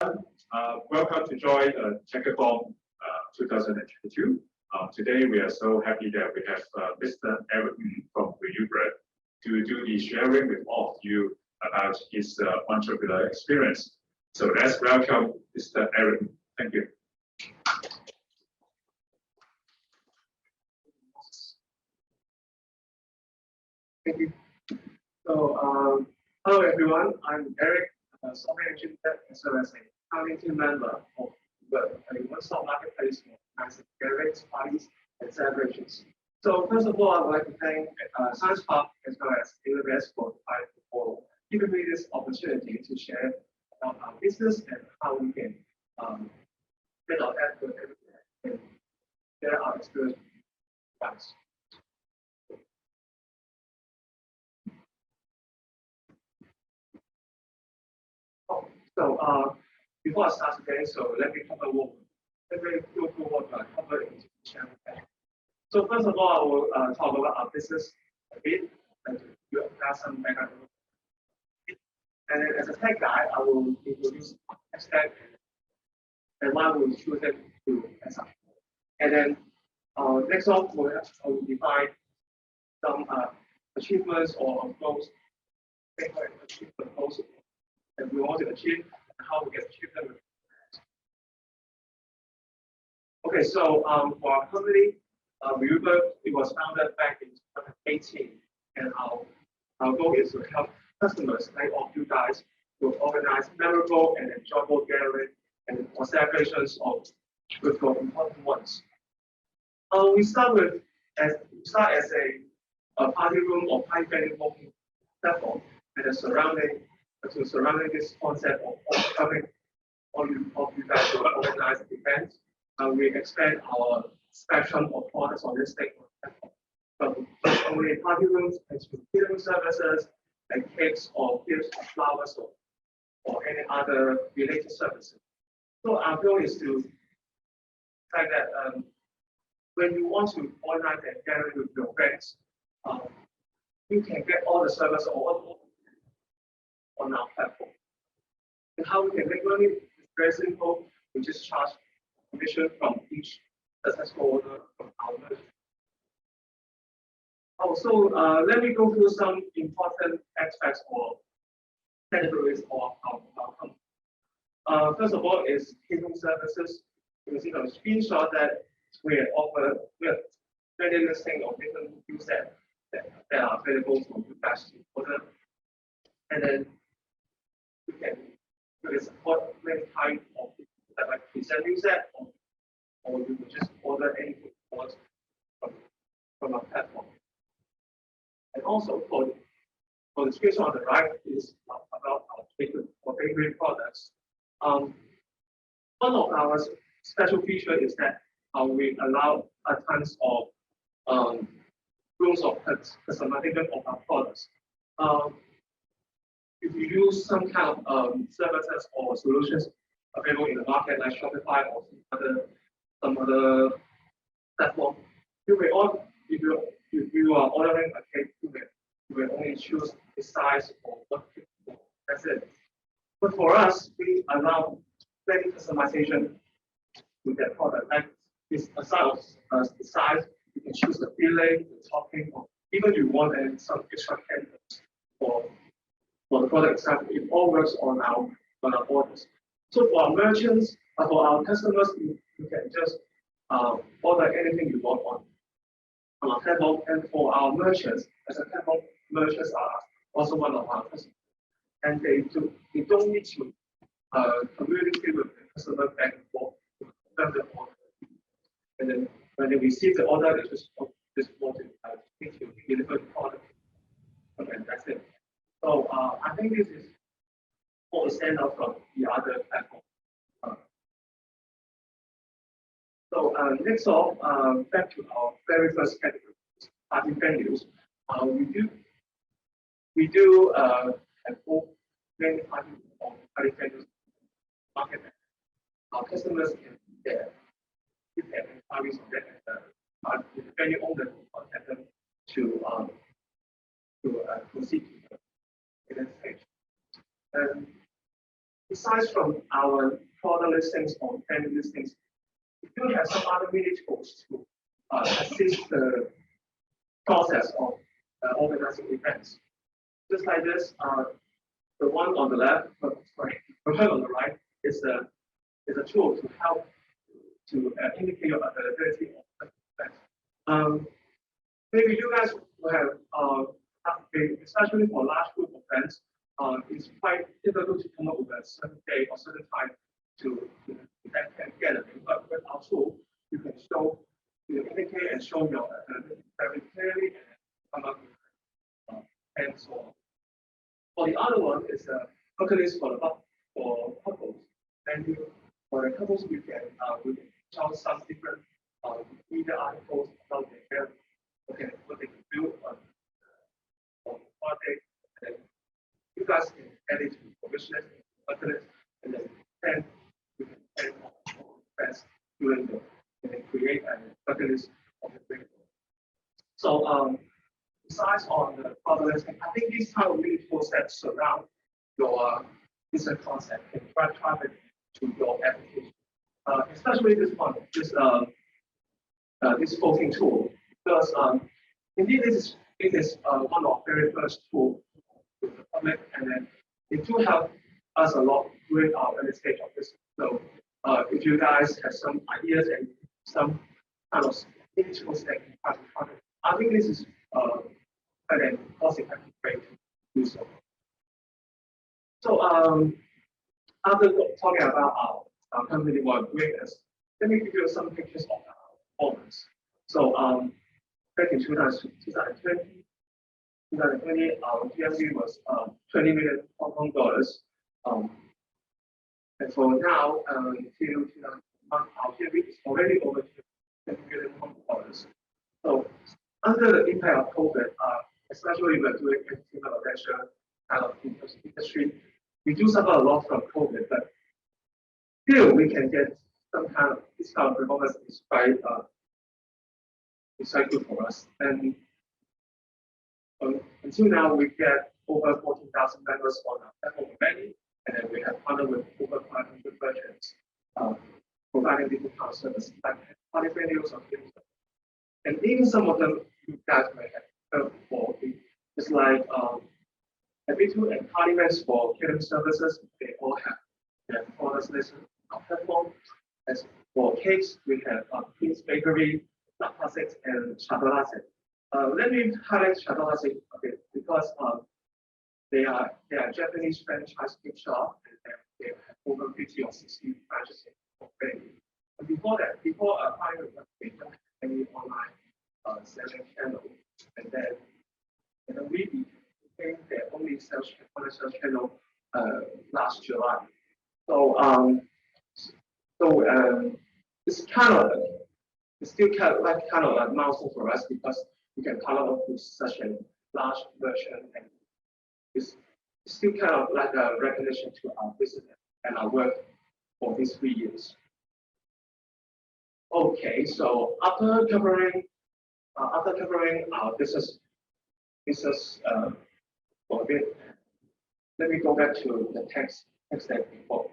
Welcome to join Techathon 2022. Today we are so happy that we have Mr. Eric from ReuBird to do the sharing with all of you about his entrepreneur experience. So let's welcome Mr. Eric. Thank you. Thank you. So, hello everyone. I'm Eric, a software engineer as well as a founding team member of ReuBird, a one-stop marketplace for organizing gatherings, parties, and celebrations. So, first of all, I would like to thank Science Park as well as AWS for giving me this opportunity to share about our business and how we can get our effort everywhere and share our experience with us. So before I start today, so let me go through what I covered in the channel. So first of all, I will talk about our business a bit and you have some background. And then as a tech guy, I will introduce tech stack and why we choose it to SI. And then next off, I will define some achievements or goals, achievement goals that we want to achieve and how we can achieve them. Okay, so for our company, ReuBird, it was founded back in 2018, and our goal is to help customers like all you guys to organize memorable and enjoyable gatherings and celebrations with your important ones. We start as a party room or party venue booking platform and surrounding this concept of having all you guys to organize events. We expand our spectrum of products on this platform. From only party rooms and to catering services like cakes or gifts or flowers or any other related services. So our goal is to fact that when you want to organize and gather with your friends, you can get all the services on our platform. And how we can make money is very simple. We just charge commission from each successful order from our merchant. Also, let me go through some important aspects or categories of our company. First of all is catering services. You can see on the screenshot that we are many listing of different use that are available for you guys to order. And then we can support many kinds of like present use that or you can just order anything you want from our platform. And also for the screenshot on the right is about our bakery products. One of our special features is that we allow tons of rooms of customization of our products. If you use some kind of services or solutions available in the market like Shopify or some other platform, if you are ordering a cake, you will only choose the size or what cake you want. That's it. But for us, we allow many customization with that product. Like aside of the size, you can choose the filling, the topping, or even you want some extra candies for the product itself. It all works on our orders. So for our merchants, for our customers, you can just order anything you want on our platform. And for our merchants, as a platform, merchants are also one of our customers. And they don't need to communicate with the customer back and forth to confirm the order. And then when they receive the order, they just want to deliver the product. And that's it. So I think this is what we stand out from the other platform. So next off, back to our very first category, party venues. We do have many party venues market. Our customers can be there. If they have parties on that, the venue owner will contact them to proceed to the next stage. And besides from our product listings or brand listings, we do have some other mini tools to assist the process of organizing events. Just like this, the one on the left, sorry, the one on the right is a tool to help to indicate your availability of events. Maybe you guys will have, especially for large group events, it's quite difficult to come up with a certain day or certain time to that can get it. But with our tool, you can show, you indicate and show your availability very clearly and come up with and so on. For the other one is a bucket list for couples. And for the couples, we can show some different media articles about their what they can do on project. And you guys can add it to the wish list, bucket list, and then you can add more events during the and then create a bucket list of the thing. So besides on the product listing, I think these kind of mini tools that surround your business concept can drive traffic to your application. Especially this one, this voting tool, because indeed this is one of the very first tools with the public, and then it do help us a lot during our early stage of this. So if you guys have some ideas and some kind of mini tools that can drive traffic, I think this is and cost-effective way to do so. So after talking about our company, what we're doing is, let me give you some pictures of our performance. So back in 2020, our GMV was 20 million Hong Kong dollars. And for now, until our GMV is already over 20 million Hong Kong dollars. So under the impact of COVID, especially when doing consumer adventure kind of industry, we do suffer a lot from COVID, but still we can get some kind of this kind of performance is quite good for us. And until now, we get over 14,000 members on our platform already, and then we have partnered with over 500 merchants providing different kind of services like party venues or things. And even some of them you guys may have heard before. It's like Happy2 and party events for catering services, they all have their products listed on our platform. As for cakes, we have Queen's Bakery, La Classics, and Chatolasek. Let me highlight Chatolasek a bit because they are Japanese franchise gift shop, and they have over 50 or 60 branches already. And before that, before party events, they don't have any online selling channel, and then we became their only sales channel last July. So it's still kind of a milestone for us because we can partner up with such a large merchant, and it's still kind of like a recognition to our business and our work for these 3 years. Okay, so after covering our business for a bit, let me go back to the text stack before.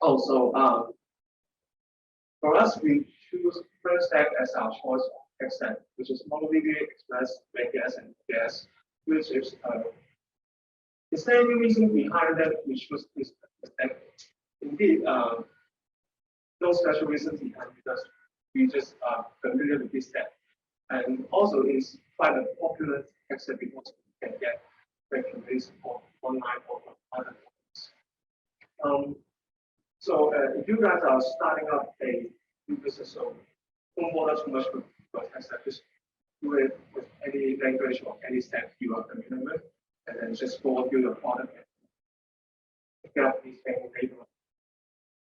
Also, for us, we choose first stack as our choice of text stack, which is MongoDB, Express, Vegas, and Gas, which is is there any reason behind that we choose this stack? Indeed, no special reason behind, because we just are familiar with this stack. And also it's quite a popular text stack because we can get regular support online or other things. So if you guys are starting up a new business, so don't bother too much with your text stack, just do it with any language or any stack you are familiar with, and then just go through your product and pick up these things later on.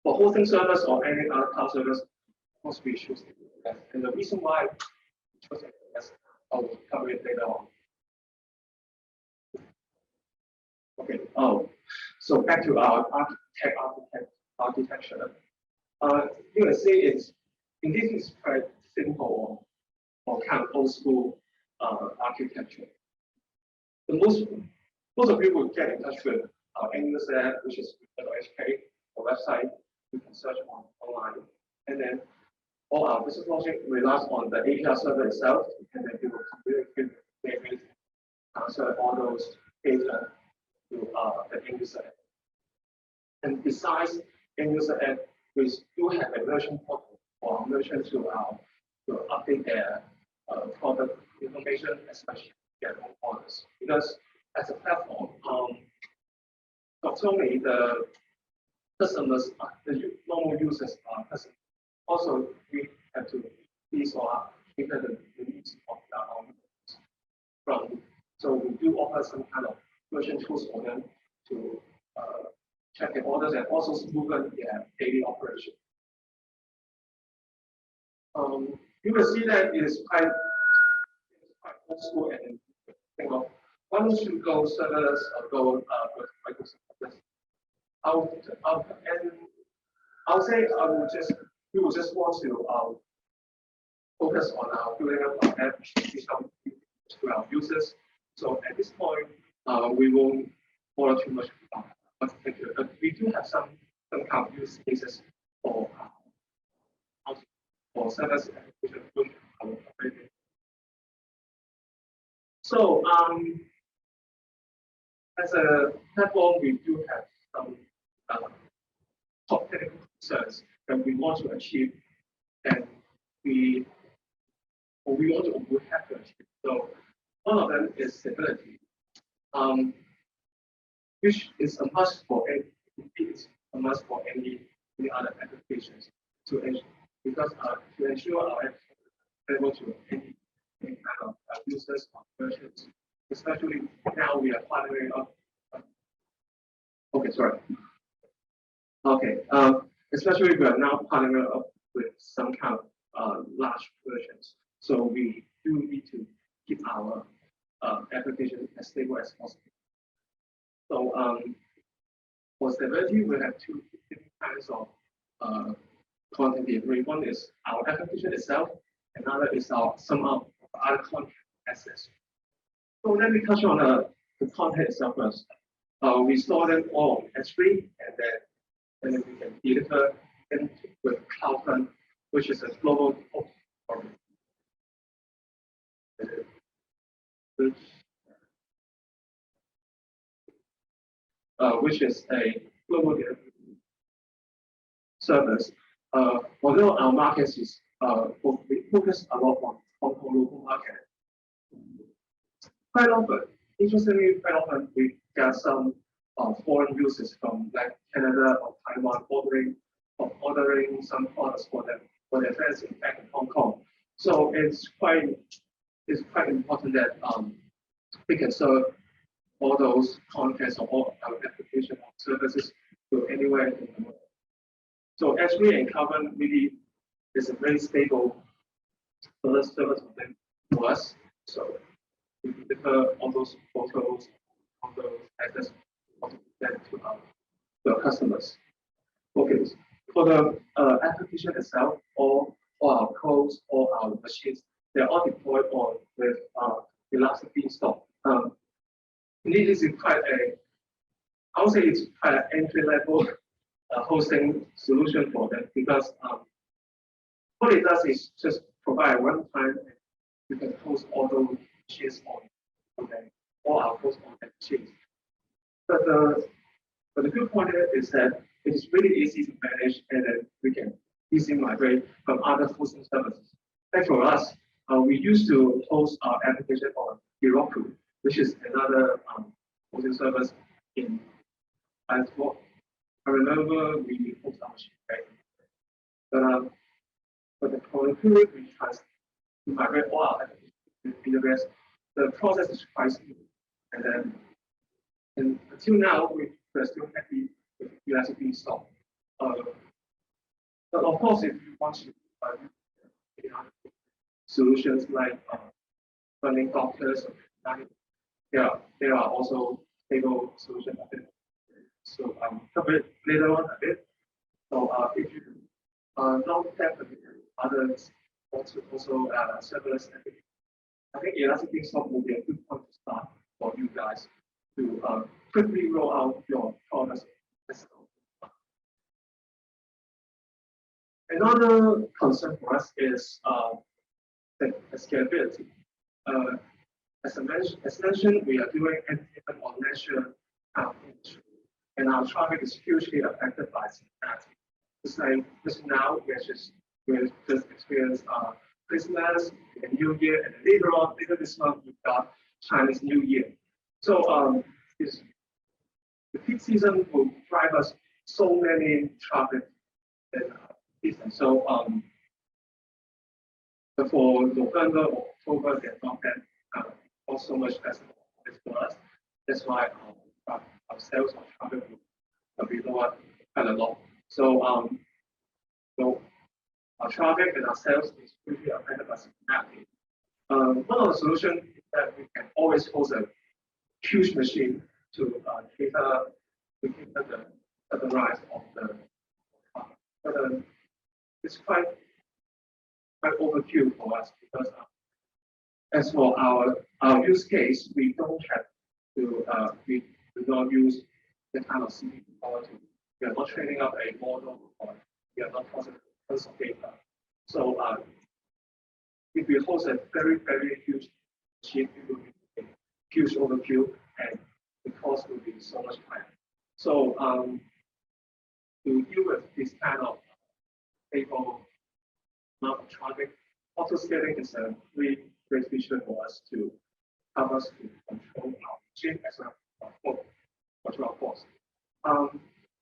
For hosting service or any other cloud service, of course we choose it. And the reason why we chose it, I will cover it later on. Okay. So back to our architecture. You can see it's indeed it's quite simple or kind of old school architecture. The most of you will get in touch with our end user app, which is ReuBird.hk, the website you can search online, and then all our business logic relies on the API server itself, and then it will communicate with the database, transfer all those data to the end user app. And besides end user app, we do have a merchant portal for our merchants to update their product information, especially their own orders. Because as a platform, not only the customers, the normal users are customers, also we have to please or cater the needs of our users. So we do offer some kind of merchant tools for them to check the orders and also smoothen their daily operation. You will see that it is quite old school, and think of why don't you go serverless or go with microservices? I'll say we will just want to focus on our building up our app to our users. So at this point, we won't bother too much about architecture, but we do have some kind of use cases for service application. So as a platform, we do have some top technical concerns that we want to achieve, and we have to achieve. So one of them is stability, which is a must for any other applications because to ensure our apps are able to any kind of users or merchants, especially now we are partnering up. Especially we are now partnering up with some kind of large merchants, so we do need to keep our application as stable as possible. So for stability, we have two different kinds of content delivery. One is our application itself, another is some of other content assets. So let me touch on the content itself first. We store them all on S3, and then we can deliver them with Techathon, which is a global which is a global service. Although our market is we focus a lot on Hong Kong local market. Quite often we get some foreign users from like Canada or Taiwan ordering some products for their friends back in Hong Kong. So it's quite important that we can serve all those contents or all our application or services to anywhere in the world. So S3 and Carbon really is a very stable service for us. So we deliver all those photos, all those access to our customers. Okay, for the application itself, all our codes, all our machines, they're all deployed with Elastic Beanstalk. Indeed, this is I would say it's quite an entry-level hosting solution for them, because what it does is just provide one time you can host all those machines on them, all our hosts on that machines. But the good point is that it is really easy to manage, and then we can easily migrate from other hosting services. And for us, we used to host our application on Heroku, which is another hosting service in Antwerp. I remember we host our machine back, but the period we try to migrate all our applications to AWS, the process is quite smooth. And until now, we're still happy with Elastic Beanstalk. But of course, if you want to solutions like running Dockers, there are also stable solutions. So cover it later on a bit. So if you don't have others also serverless, I think Elastic Beanstalk will be a good point to start for you guys to quickly roll out your products. Another concern for us is the scalability. As mentioned, we are doing entertainment or leisure industry, and our traffic is hugely affected by that. It's like just now, we just experienced Christmas and New Year, and later this month, we've got Chinese New Year. So the peak season will drive us so many traffic and season. So for November or October, they're not that not so much festival for us. That's why our sales of traffic will be lower quite a lot. So so our traffic and our sales is really affected by seasonality. One of the solutions is that we can always host a huge machine to cater the rise of the but it's quite overkill for us because as for our use case, we don't have to we do not use the kind of CPU quality. We are not training up a model or we are not processing tons of data. So if we host a very huge machine, it will be a huge overkill and the cost will be so much higher. So to deal with this kind of stable amount of traffic, auto scaling is a really great feature for us to help us to control our machine as well as control our cost.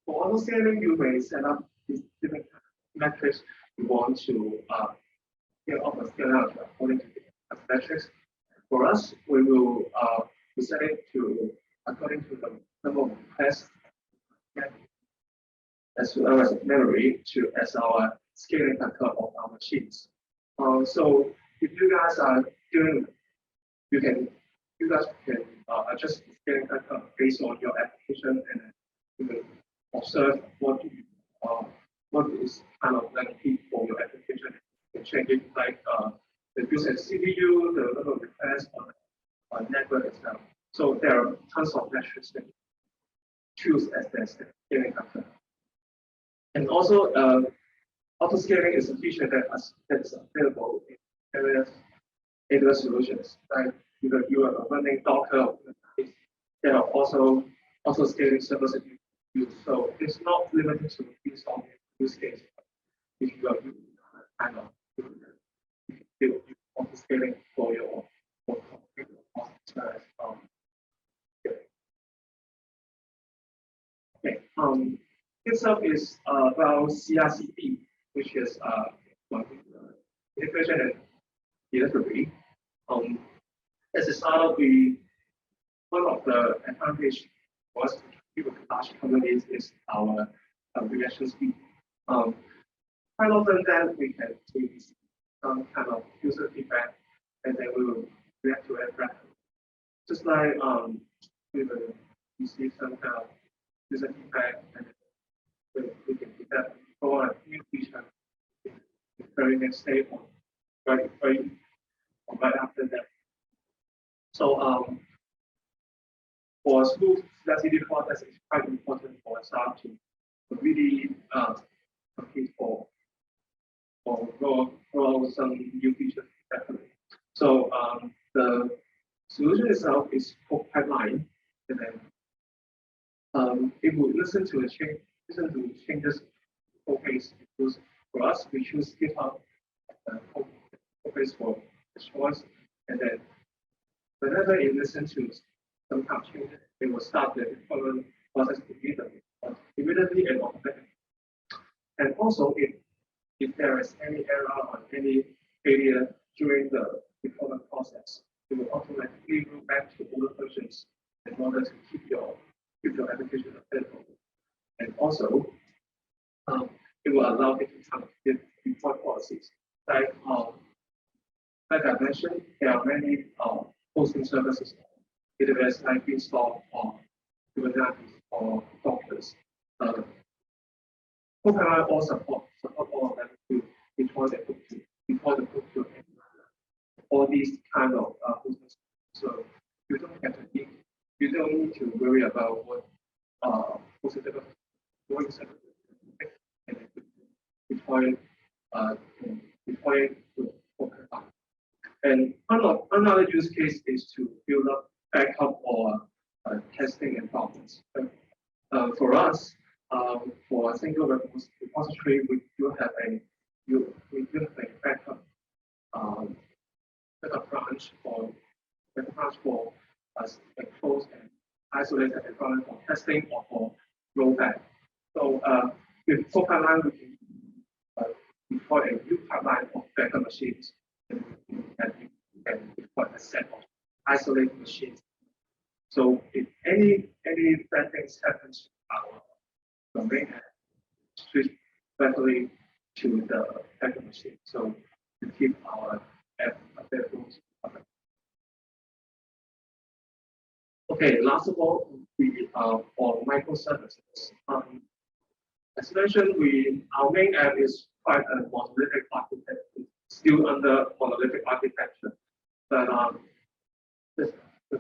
For auto scaling, you may set up these different metrics you want to get auto scale out according to the metrics. For us, we will set it to according to the number of requests as well as memory as our scaling factor of our machines. So if you guys are doing, you guys can adjust the scaling factor based on your application, and you can observe what is kind of like key for your application. You can change it like the user CPU, the number of requests on network itself. So there are tons of metrics that you choose as the scaling factor. And also, auto scaling is a feature that is available in various AWS solutions. Like you are running Docker, there are also auto scaling servers that you use. So it's not limited to this use case. If you are using kind of you can build auto scaling for your okay. Itself is about CRCD, which is integration and delivery. As a startup, one of the advantage for us to deal with large companies is our reaction speed. Quite often then we can receive some kind of user feedback and then we will react to it rapidly. Just like we will receive some kind of user feedback and we can do that for a new feature the very next day or right after that. So for a smooth CI/CD process, it's quite important for a startup to really compete for roll some new features effectively. So the solution itself is called pipeline, and then it will listen to changes code base. Because for us, we choose GitHub code base for the choice, and then whenever it listens to some kind of changes, it will start the deployment process immediately and automatically. And also, if there is any error or any failure during the deployment process, it will automatically move back to older versions in order to keep your application available. And also, it will allow different kinds of deploy policies. Like I mentioned, there are many hosting services, AWS like Beanstalk or Kubernetes or Dockers. Copilot all support all of them to deploy the code to all these kind of hosting. So you don't have to think you don't need to worry about what positive going and deploy with focus on. And another use case is to build up backup or testing environments. For us, for a single repository, we do have a backup branch for us a closed and isolated environment for testing or for rollback. So with full pipeline, we can deploy a new pipeline of backup machines and deploy a set of isolated machines. So if any bad things happen to our domain, switch directly to the backup machine. So to keep our app available. Okay, last of all, we for microservices. As mentioned, our main app is quite a monolithic architecture, still under monolithic architecture. But the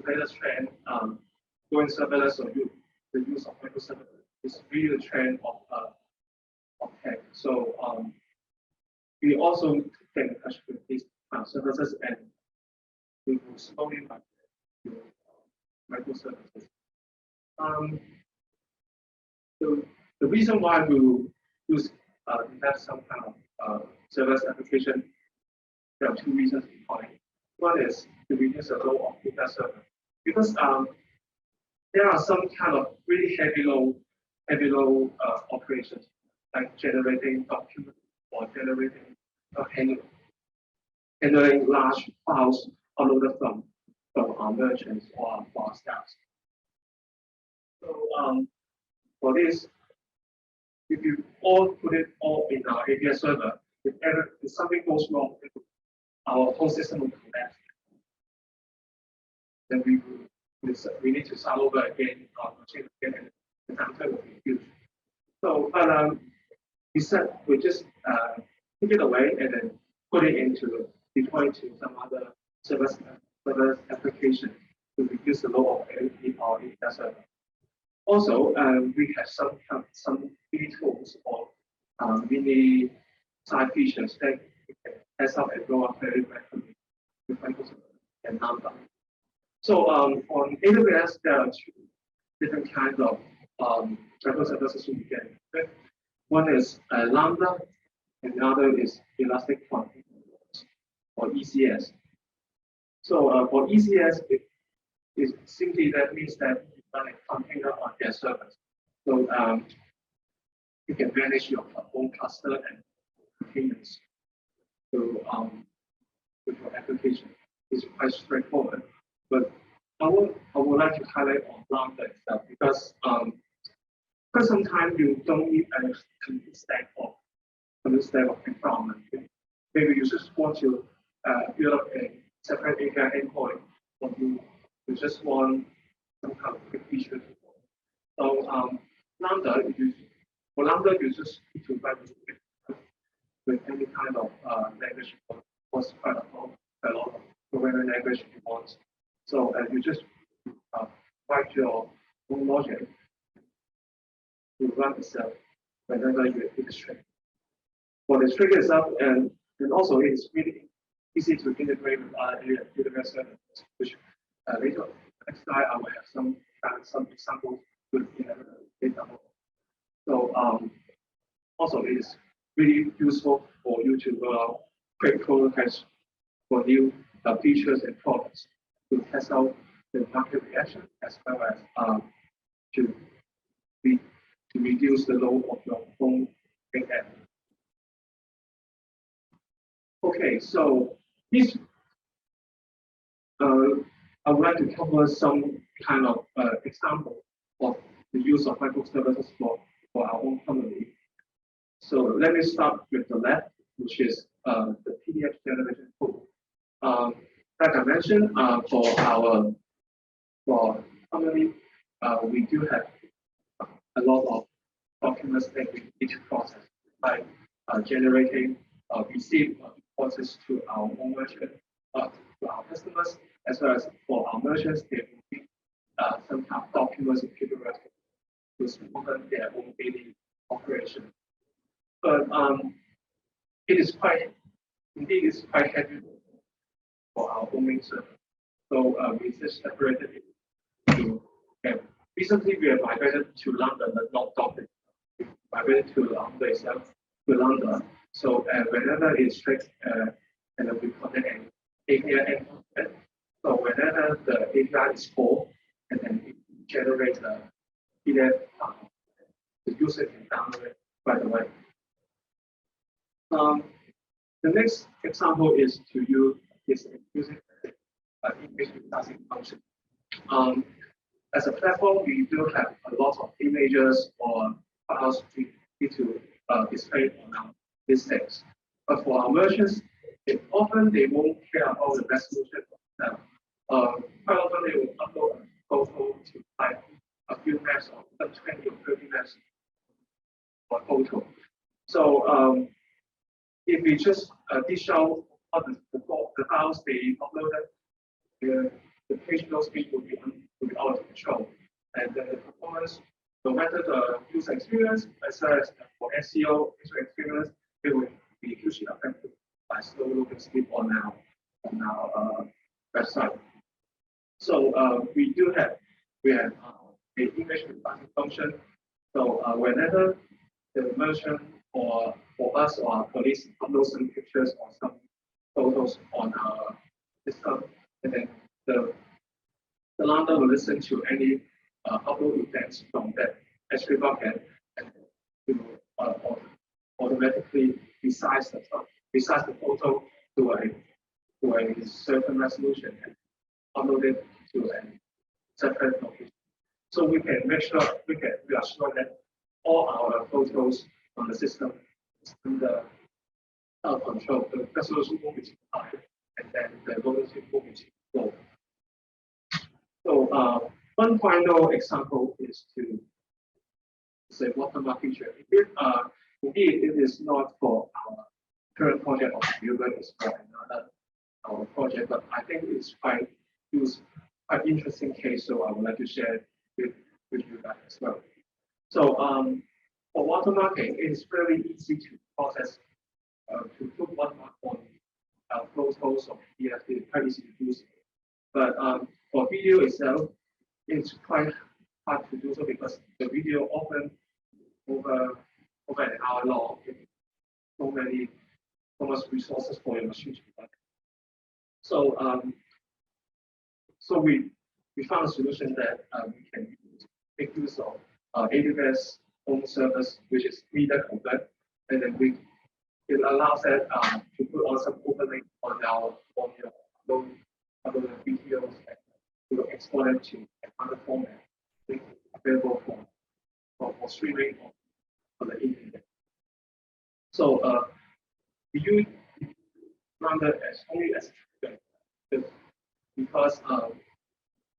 latest trend, going serverless or the use of microservices is really the trend of tech. So we also get in touch with these services, and we will slowly migrate to microservices. The reason why we use have some kind of serverless application, there are two reasons behind. One is to reduce the load of data server, because there are some kind of really heavy load operations like generating documents or generating handling large files uploaded from our merchants or our staff. So for this, if you put it all in our API server, if something goes wrong, our whole system will collapse. Then we need to start over again, our machine again, and the downtime will be huge. So, but we just take it away and then put it into deploy to some other server application to reduce the load of our API server. Also, we have some mini tools or mini side features that we can test out and roll out very rapidly with Microservice and Lambda. So on AWS, there are two different kinds of microservices we can pick. One is Lambda, and the other is Elastic Container or ECS. So for ECS, it simply that means that you run a container on their servers. So you can manage your own cluster and containers. So with your application, it's quite straightforward. But I would like to highlight on Lambda itself because sometimes you don't need a complete stack of environment. Maybe you just want to build up a separate API endpoint, or you just want some kind of quick feature. So Lambda, for Lambda, you just need to write with any kind of language, or quite a lot of programming language you want. So you just write your own logic to run itself whenever you illustrate. For the trigger itself, and also it is really easy to integrate with AWS services, which later next slide I will have some examples with data. So also it is really useful for you to roll out quick prototypes for new features and products to test out the market reaction as well as to reduce the load of your own big app. Okay, so this I would like to cover some kind of example of the use of microservices for our own company. So let me start with the left, which is the PDF generation tool. Like I mentioned, for company, we do have a lot of documents that we need to process, like generating receipt reports to our own merchant, to our customers, as well as for our merchants, they will need documents in paper record to support their own daily operation. But it is indeed it's quite heavy for our domain server. So we just separated it to, recently we have migrated to Lambda, but not Docker. We migrated to Lambda itself, to Lambda. So whenever it's strict, and then we connect an API endpoint. So whenever the API is full, and then it generates a PDF, the user can download it right away. The next example is using image processing function. As a platform, we do have a lot of images or files we need to display on our listings. But for our merchants, often they won't care about the resolution of them. Quite often they will upload a photo to like a few maps or 20 or 30 maps for photo. So if we just dish out all the files they uploaded, the page load speed will be out of control. And then the performance, no matter the user experience, as well as for SEO user experience, it will be hugely affected by slow loading speed on our website. So we have an image processing function. So whenever the merchant or for us or our police upload some pictures or some photos on our system, and then the Lambda will listen to any upload events from that S3 bucket and it will automatically resize the photo to a certain resolution and upload it to a separate location. So we can make sure we are sure that all our photos on the system is under our control. The resolution will be too high, and then the loading speed will be too low. So one final example is to say watermark feature. Indeed, it is not for our current project of ReuBird, it's for another our project, but I think it's quite interesting case, so I would like to share with you guys as well. So for watermarking, it is very easy to process, to put watermark on photos of PDF, it's quite easy to do. But for video itself, it's quite hard to do so because the video often over an hour long, so much resources for your machine to run. So we found a solution that we can make use of AWS own service, which is media convert, and then it allows that to put on some overlay on your videos and to export them to another format available for streaming on the internet. So we use Lambda as only as because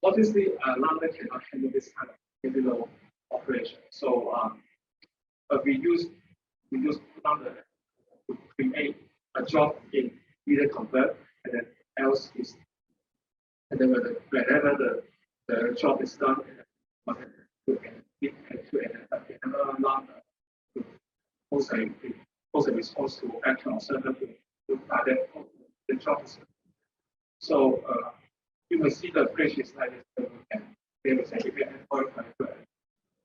obviously Lambda cannot handle this kind of individual operation. So but we use Lambda to create a job in media convert, and then else is, and then whenever the job is done, to another Lambda to post a response to actual server to that the job is. So you will see the page is like this. There is an endpoint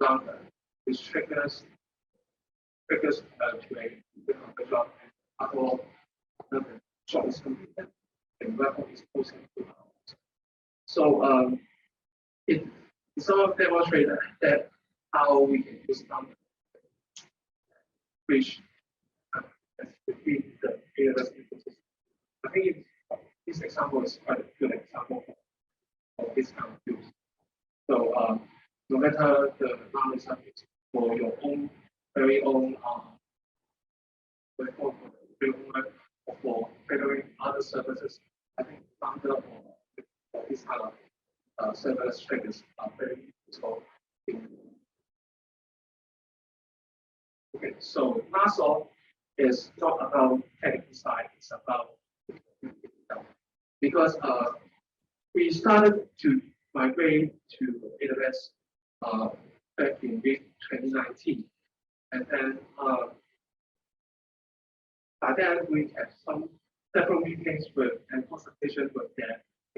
Lambda which triggers to a job, and after all, the job is completed and webhook is posted to hours. So it sort of demonstrated that how we can use Lambda which between the AWS ecosystem. I think this example is quite a good example of this kind of use. So no matter the Lambda service for your own very own or for figuring other services, I think Lambda or this kind of serverless triggers are very useful. Okay, so last of is not about technical side, it's about because we started to migrate to AWS back in mid 2019, and then by then we have several meetings with and consultations with the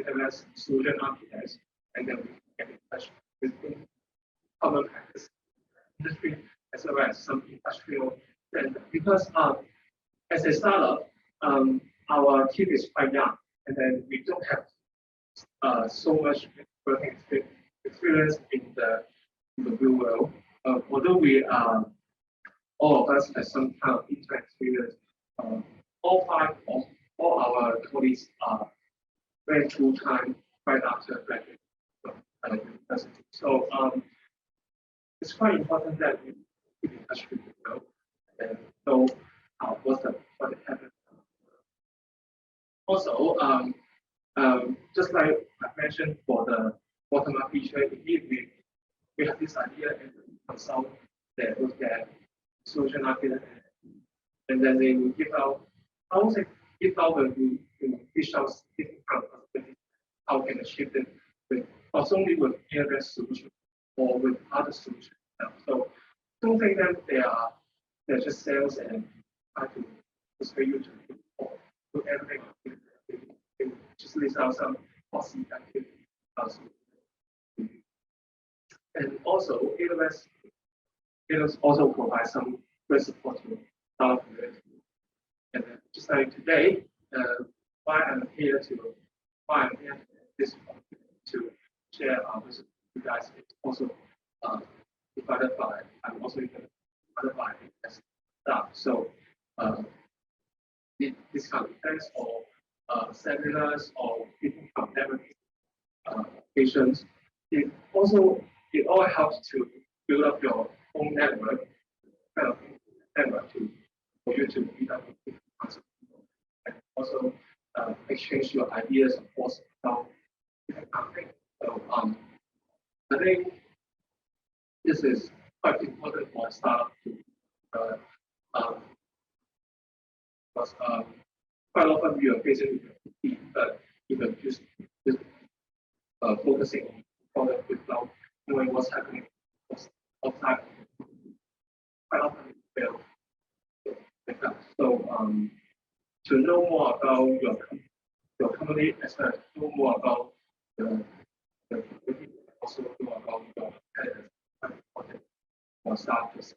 AWS solution architects, and then we get in touch with common practice industry as well as some industrial standards. Because as a startup, our team is quite young, and then we don't have so much working experience in the real world. Although we all of us have some kind of intern experience, all our colleagues are very full time right after graduating from university. So it's quite important that we keep in touch with the world and know what happened. Also, just like I mentioned for the bottom-up feature, indeed we have this idea and consult with the solution architect, and then they will give out. I would say give out when you fish out different kind of possibilities, how can achieve it with not only with AWS solution or with other solutions. So don't think that they're just sales and try to persuade you to do everything. They just list out some cost effective and also AWS also provides some great support to our community. And just like today, why I'm here this to share with you guys is also divided by I'm also divided by staff. So this kind of events or seminars or people from networking patients, it all helps to build up your own network, for you to meet up with different kinds of people and also exchange your ideas and thoughts about different kind of things. So I think this is quite important for a startup to because quite often you are facing with your team, but you can just focusing on product without knowing what's happening outside. Quite often it fails. So to know more about your company, as well as know more about the community, also know about your competitors, quite important for starters.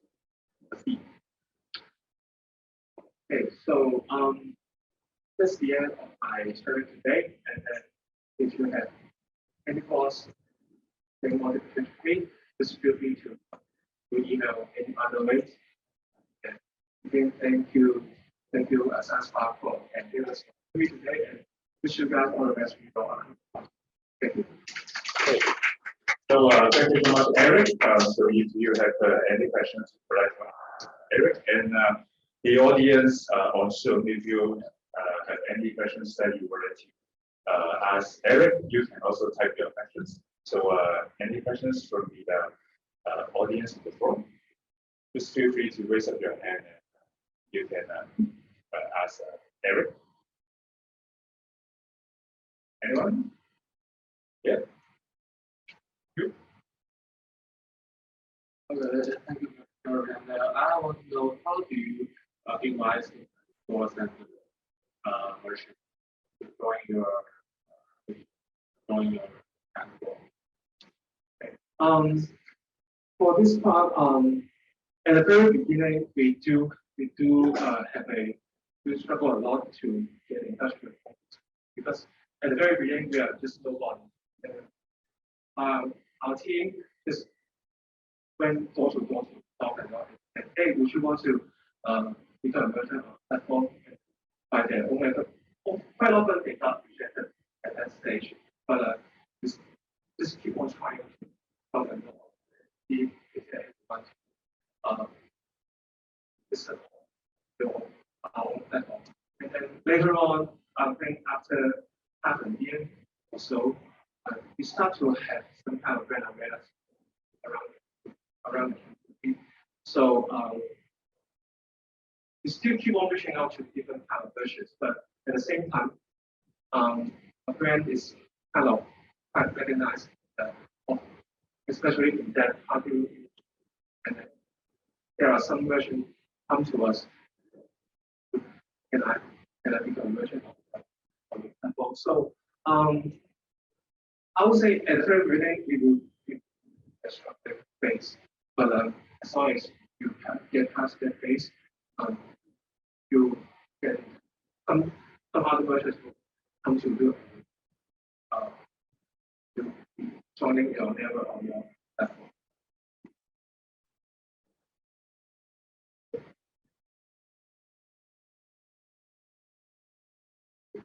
Okay, so that's the end of my story today. And then if you have any thoughts, any more to me, just feel free to email any other ways. And again, thank you, Sanspark for having us with me today, and wish you guys all the best with your Thank you. Okay. So thank you so much, Eric. So if you have any questions, Eric, and the audience also, if you have any questions that you wanted to ask Eric, you can also type your questions. So any questions from the audience in the forum, just feel free to raise up your hand and you can ask Eric. Anyone? Yeah. You? Okay, thank you. And I want to know, how do you advise stores and merchants deploying your capital? Okay. For this part, at the very beginning, we do struggle a lot to get in touch with folks, because at the very beginning we are just nobody. Our team just went door to door to talk about it. And hey, would you want to become a merchant on platform by their own method? Quite often they got rejected at that stage, but just keep on trying to talk and see if they want this our own platform. And then later on, I think after half a year or so, we start to have some kind of brand awareness around the community. So we still keep on reaching out to different kind of merchants, but at the same time, a brand is kind of quite recognized especially in that party. And there are some merchants come to us. Can I become a merchant of the platform? So I would say at the very beginning we will be a structured phase, but as long as you can get past that phase, you can some other merchants will come to you. Joining your neighbor on your platform.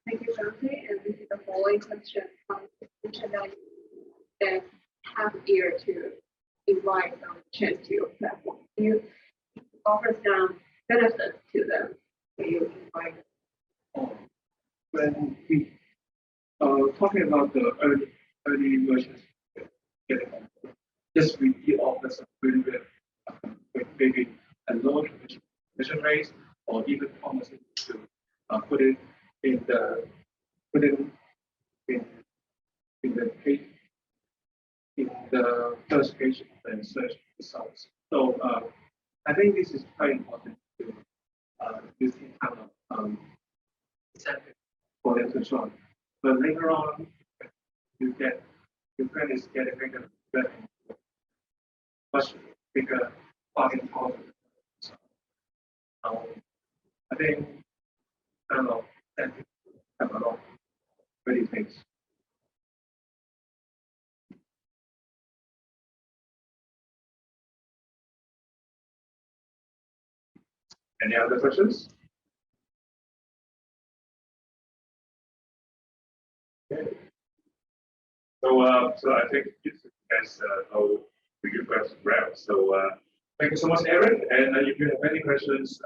Thank you, Dante. And this is the following question from the channel that have ear to invite them to your platform. You offer some benefits to them when you invite them. When we talking about the early versions, yes, we offer some really good, maybe a low commission rate, or even promising to put it in the page, in the first page of the search results. So I think this is quite important to use this kind of incentive for them to join. But later on, your friend is getting bigger, much bigger bargain power. So, I think kind of incentive have a lot of really things. Any other questions? Okay. So I think you guys know ReuBird's well. So thank you so much, Aaron. And if you have any questions,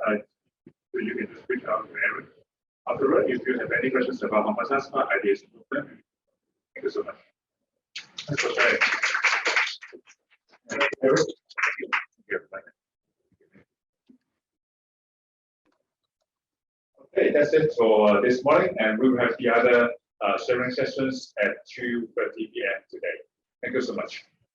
you can just reach out to Aaron. Afterward, if you have any questions about Hamasasma ideas, thank you so much. Thanks for sharing. Aaron? Okay, that's it for this morning, and we will have the other sharing sessions at 2:30 p.m. today. Thank you so much.